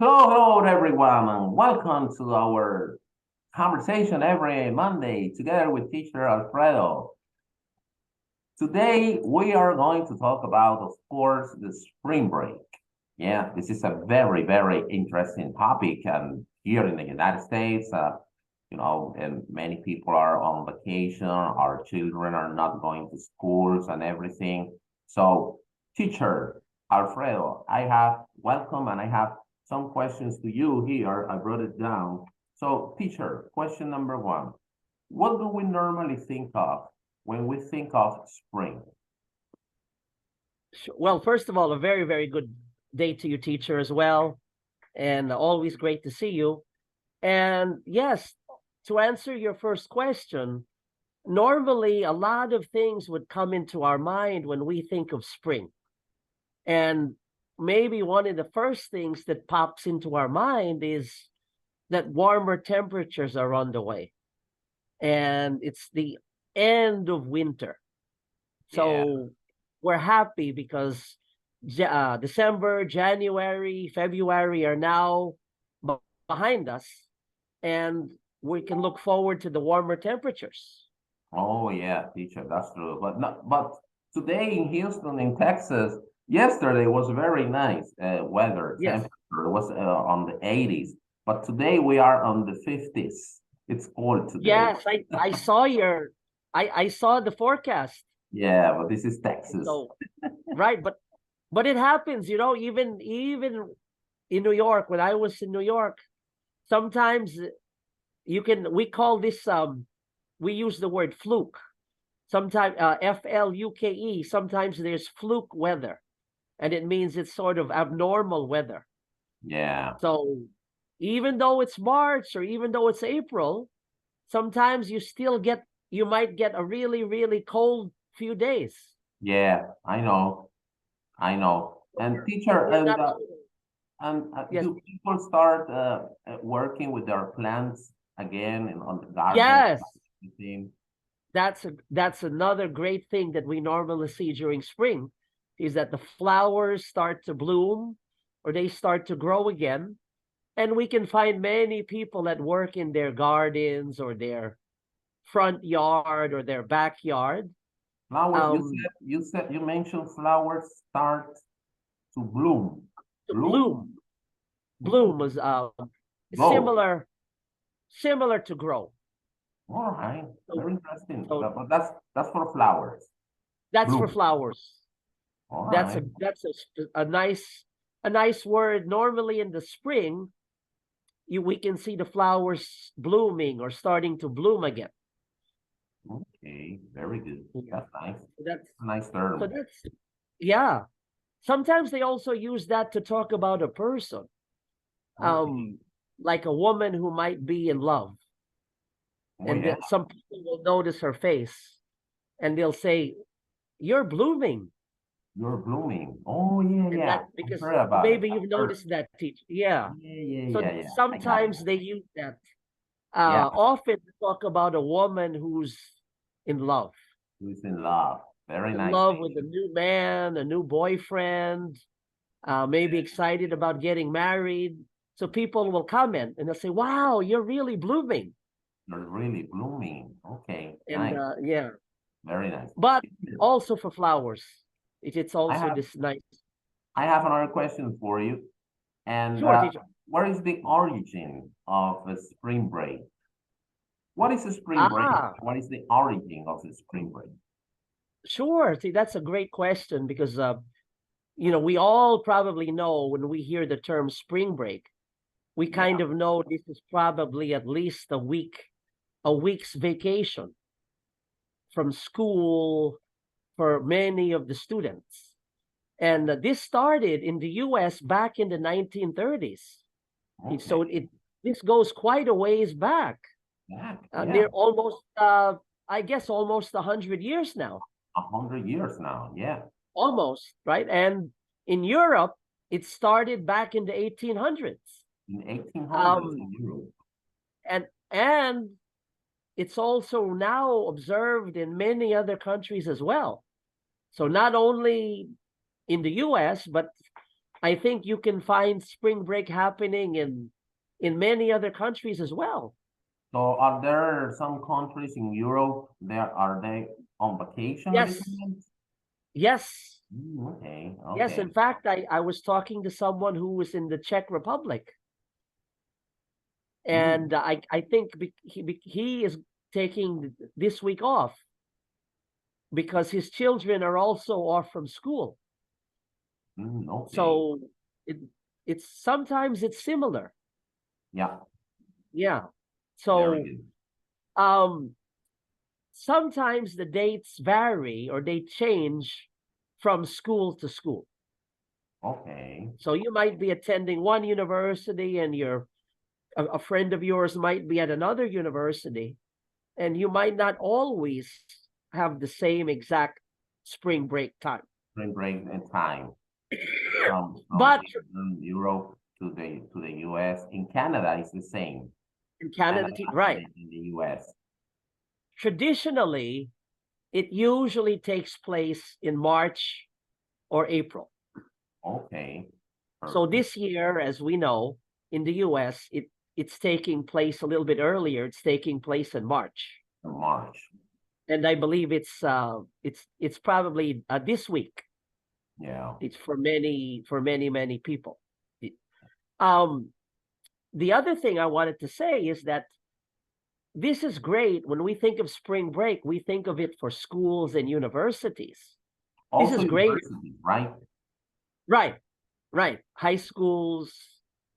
Hello, everyone, and welcome to our conversation every Monday together with teacher Alfredo. Today, we are going to talk about, of course, the spring break. Yeah, this is a very, very interesting topic. And here in the United States, and many people are on vacation, our children are not going to schools and everything. So, teacher Alfredo, I have welcome and I have some questions to you here. I wrote it down. So, teacher, question number one. What do we normally think of when we think of spring? Well, first of all, a very, very good day to you, teacher, as well. And always great to see you. And yes, to answer your first question, normally a lot of things would come into our mind when we think of spring. And maybe one of the first things that pops into our mind is that warmer temperatures are on the way. And it's the end of winter. Yeah, So we're happy because December, January, February are now behind us, and we can look forward to the warmer temperatures. oh yeah, teacher, that's true. But today in Houston, in Texas, yesterday was very nice weather Yes, temperature. It was on the 80s, but today we are on the 50s. It's cold today. yes, I saw I saw the forecast. Yeah, but this is Texas. So right, but it happens, even in New York. When I was in New York, sometimes we call this we use the word fluke. Sometimes fluke. Sometimes there's fluke weather, and it means it's sort of abnormal weather. Yeah, So even though it's March or even though it's April, sometimes you might get a really, really cold few days. yeah, I know. And teacher, We're not sure. Yes, do people start working with their plants again on the garden? yes, that's another great thing that we normally see during spring is that the flowers start to bloom or they start to grow again. And we can find many people that work in their gardens or their front yard or their backyard. Flowers, Um, you mentioned flowers start to bloom. to Bloom? bloom was Go. similar similar to grow. All right. So, Very interesting. so But that's for flowers. that's for Bloom. flowers. All That's right. a nice word. Normally in the spring, we can see the flowers blooming or starting to bloom again. Okay. Very good. Yeah. That's nice. That's Nice so term. that's yeah. Sometimes they also use that to talk about a person, Okay. like a woman who might be in love, Oh and yeah. that some people will notice her face, and they'll say, "You're blooming," You're blooming. Oh yeah, and yeah. that I because heard about it. maybe I you've heard. noticed that, teacher. Yeah. So Yeah. I got it. sometimes they use that. Yeah. Often to talk about a woman who's in love, Who's in love? Very in nice love with a thing. new man, a new boyfriend, maybe excited about getting married. So people will comment and they'll say, "Wow, you're really blooming." You're really blooming. Okay. And Nice. yeah, Very nice. but also for flowers, it's I also have this nice. I have another question for you. And Sure, teacher. what is the origin of a spring break? What is a spring break? Ah, What is the origin of the spring break? sure. See, that's a great question because we all probably know when we hear the term spring break, we Yeah. kind of know this is probably at least a week's vacation from school for many of the students. And this started in the US back in the 1930s. Okay. So this goes quite a ways back, Yeah. near Yeah. almost, I guess, almost 100 years now, 100 years now. Yeah. almost, right? And in Europe, it started back in the 1800s. In 1800s Um, in Europe. and it's also now observed in many other countries as well. So not only in the US, but I think you can find spring break happening in many other countries as well. So are there some countries in Europe are they on vacation at the Yes, moment? yes, Okay, yes. okay. In fact, I was talking to someone who was in the Czech Republic, and I think he is taking this week off because his children are also off from school. Okay. So it it's sometimes it's similar. Yeah, Yeah. very So good. sometimes the dates vary or they change from school to school. Okay. So you might be attending one university and a friend of yours might be at another university, and you might not always have the same exact spring break time. Spring break in time from But Europe to the US. In Canada, it's the same. in Canada Canada, and right, in the US. traditionally, it usually takes place in March or April. Okay. So Perfect. this year, as we know, in the US, it's taking place a little bit earlier. It's taking place in March. March. And I believe it's probably this week. Yeah. It's for many people. Um, the other thing I wanted to say is that this is great. When we think of spring break, we think of it for schools and universities. This Also is great. universities, right? Right, right. High schools,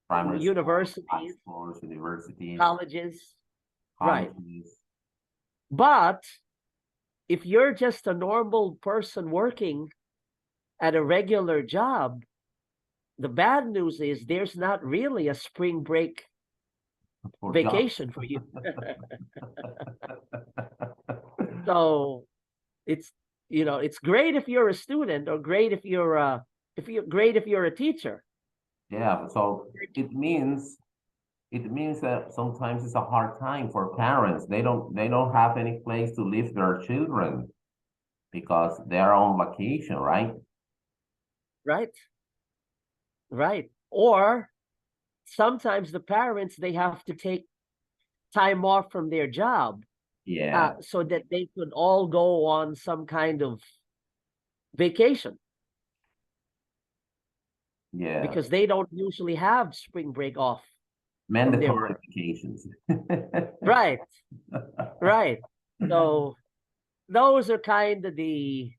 Primary school, high universities, schools, universities, colleges. Right. colleges. But if you're just a normal person working at a regular job, the bad news is there's not really a spring break For jobs. vacation for you. So it's it's great if you're a student or great if you're great if you're a teacher. Yeah, so it means that sometimes it's a hard time for parents. They don't have any place to leave their children because they're on vacation, right? Right. Right. Or sometimes the parents they have to take time off from their job Yeah, so that they could all go on some kind of vacation yeah. because they don't usually have spring break off from their Mandatory work. vacations. Right, right. So those are kind of the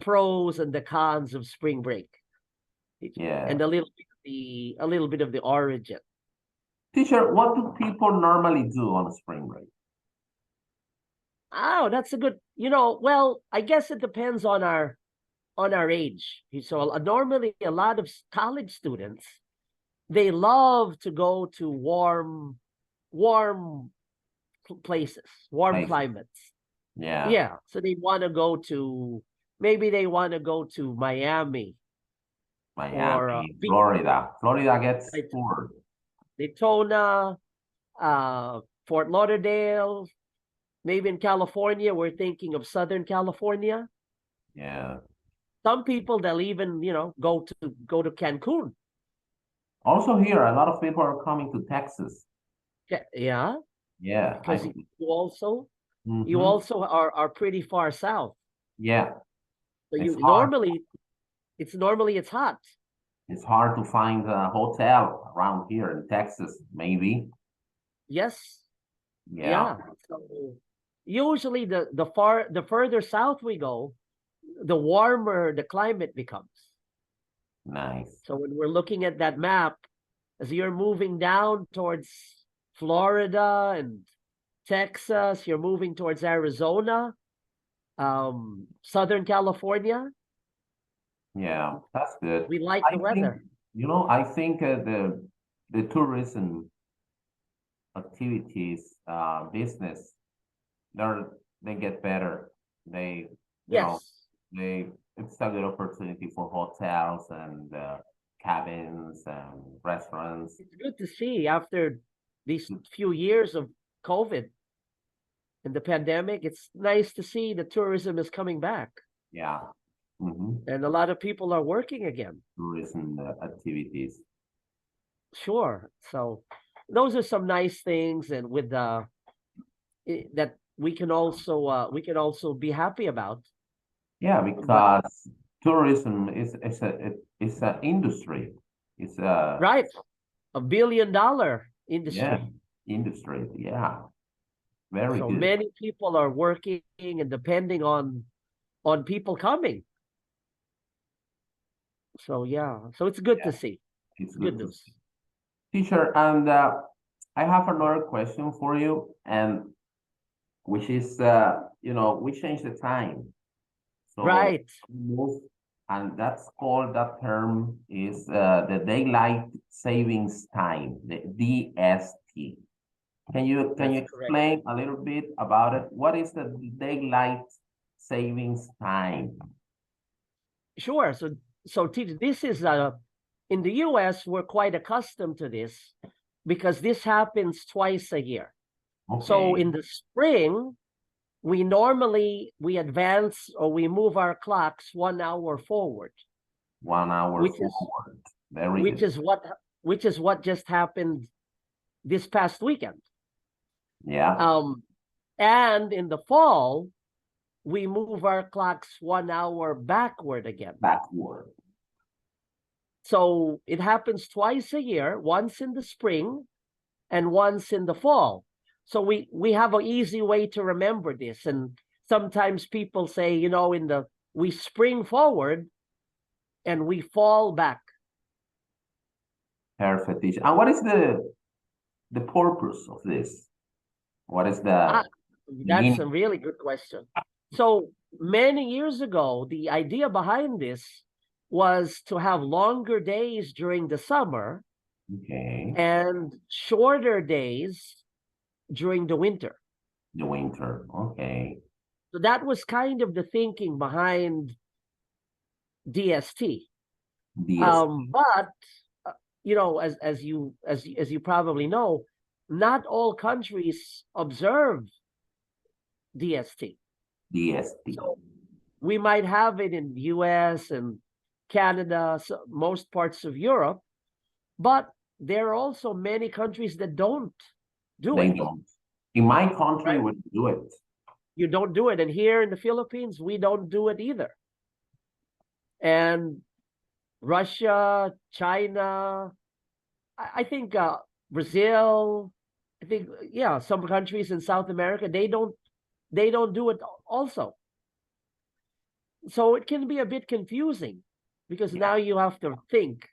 pros and the cons of spring break. Yeah. And a little bit of the origin. Teacher, what do people normally do on a spring break? Oh, that's a good, well, I guess it depends on our age. So normally a lot of college students, they love to go to warm places, warm Places. climates. Yeah, Yeah. So maybe they want to go to Miami or Miami, Florida. Florida gets Right. poor. Daytona, Fort Lauderdale, maybe in California. We're thinking of Southern California. Yeah. Some people they'll even, go to Cancun. Also here, a lot of people are coming to Texas. Yeah, Yeah, because you Mhm. also are pretty far south. Yeah, So it's you hard. normally it's hot. It's hard to find a hotel around here in Texas, maybe. Yes. Yeah, Yeah. So usually the further south we go, the warmer the climate becomes. nice. So when we're looking at that map, as you're moving down towards Florida and Texas, you're moving towards Arizona, Southern California, Yeah, that's good. we like I the think, weather. I think the tourism activities, business, they get better. They, you know, Yes. it's a good opportunity for hotels and cabins and restaurants. It's good to see after these few years of COVID and the pandemic, it's nice to see the tourism is coming back. Yeah, and a lot of people are working again. Tourism activities. Sure. So those are some nice things, and with that we can also be happy about. Yeah, But because tourism is an industry. It's a right, $1 billion yeah industry. industry. Yeah, very So good. many people are working and depending on people coming. So yeah, so it's good to see. It's Good good to news. see. Teacher, and I have another question for you, and which is we change the time. So Right. move, and that term is the daylight savings time, the DST. Can That's you correct. explain a little bit about it? What is the daylight savings time? Sure. So this is in the US, we're quite accustomed to this because this happens twice a year. So Okay, in the spring, we advance or we move our clocks 1 hour forward, 1 hour which is forward. Very which good. is what which is what just happened this past weekend. Yeah, And in the fall, we move our clocks 1 hour backward again. backward. So it happens twice a year, once in the spring and once in the fall. So we have an easy way to remember this. And sometimes people say, we spring forward and we fall back. Perfect. Teacher. And what is the purpose of this? What is the Ah, that's a meaning? really good question. So many years ago, the idea behind this was to have longer days during the summer Okay, and shorter days during the winter. the winter. Okay, So that was kind of the thinking behind DST. DS. But as you probably know, not all countries observe DST. DST. So we might have it in the US and Canada, so most parts of Europe, but there are also many countries that don't do They it, don't. In my country, right? we do it. You don't do it. And here in the Philippines, we don't do it either. And Russia, China, I think Brazil, I think, yeah, some countries in South America, they don't do it also. So it can be a bit confusing because Yeah, now you have to think,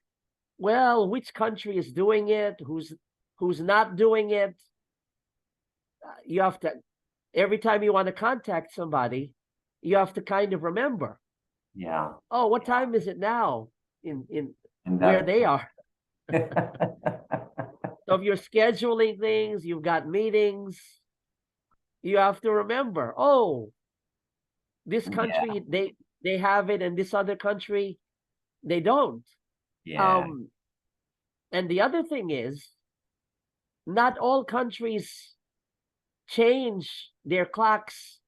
well, which country is doing it, who's not doing it. You have to, every time you want to contact somebody, you have to kind of remember, yeah. oh, what time is it now in And where that they are. So if you're scheduling things, you've got meetings, you have to remember, oh, this yeah, country they have it, and this other country they don't. yeah. Um, and the other thing is, not all countries change their clocks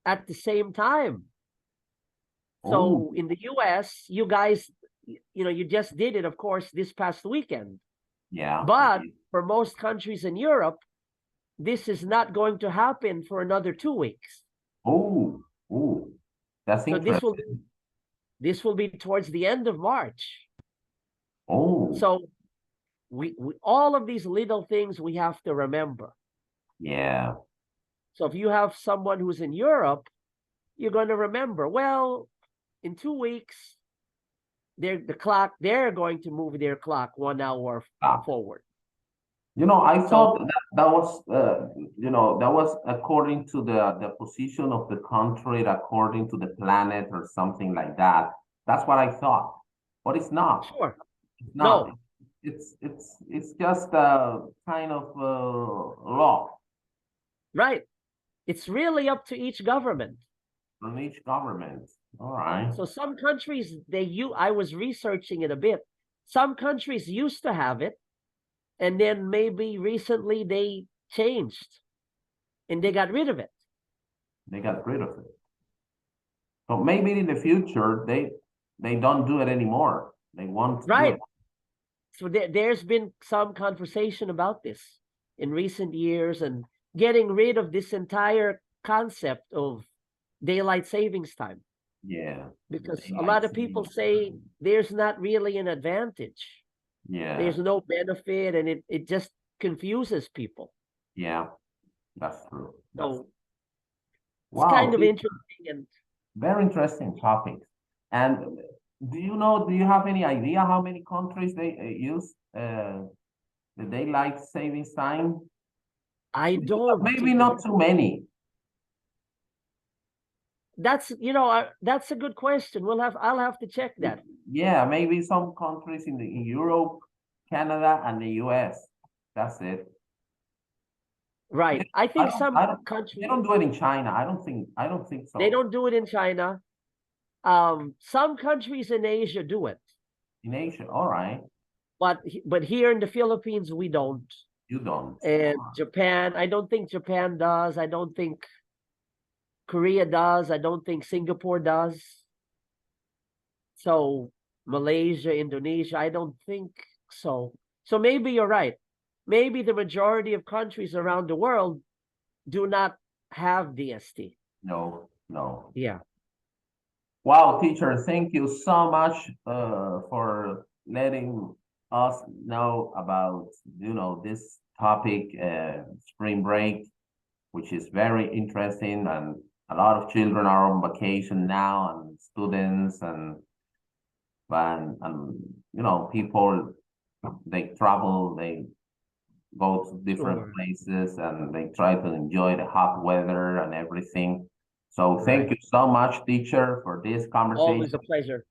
at the same time. Oh, So in the US, you guys, you just did it, of course, this past weekend. yeah. But for most countries in Europe, this is not going to happen for another 2 weeks. Oh, oh. That's So interesting. this will be towards the end of March. Oh, So we all of these little things we have to remember. yeah. So if you have someone who's in Europe, you're going to remember, well, in 2 weeks, they're going to move their clock 1 hour Ah. forward. I thought So that was according to the position of the country, according to the planet or something like that. That's what I thought, but it's not. sure, It's not. no, It's just a kind of law right. It's really up to each government. from each government. All right. So some countries, I was researching it a bit. Some countries used to have it, and then maybe recently they changed and they got rid of it. They got rid of it. So maybe in the future, they don't do it anymore. They won't do Right. it. So there's been some conversation about this in recent years and getting rid of this entire concept of daylight savings time, Yeah, because a daylight lot of people savings say time. there's not really an advantage. Yeah, There's no benefit, and it just confuses people. yeah, that's true. That's So it's wow, kind of interesting. And very interesting topic. And do you have any idea how many countries they use the daylight savings time? I don't, Maybe not too many. that's that's a good question. I'll have to check that. Yeah, maybe some countries in Europe, Canada, and the US. That's it. Right. I think some They countries, don't do it in China. I don't think so. they don't do it in China. Some countries in Asia do it, In Asia, all right. but here in the Philippines we don't. You don't. And Japan, I don't think Japan does. I don't think Korea does. I don't think Singapore does. So Malaysia, Indonesia, I don't think so. So maybe you're right. Maybe the majority of countries around the world do not have DST. No, no. Yeah. Wow, teacher, thank you so much for letting us know about, this topic, spring break, which is very interesting, and a lot of children are on vacation now, and students and people, they travel, they go to different Sure. places, and they try to enjoy the hot weather and everything. So thank Right. you so much, teacher, for this conversation. Always a pleasure,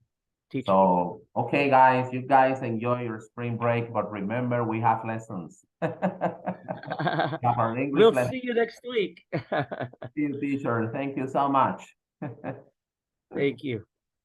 teacher. So, okay, guys, you guys enjoy your spring break, but remember, we have lessons. We have our English We'll lesson. see you next week. See you, teacher. Thank you so much. Thank you.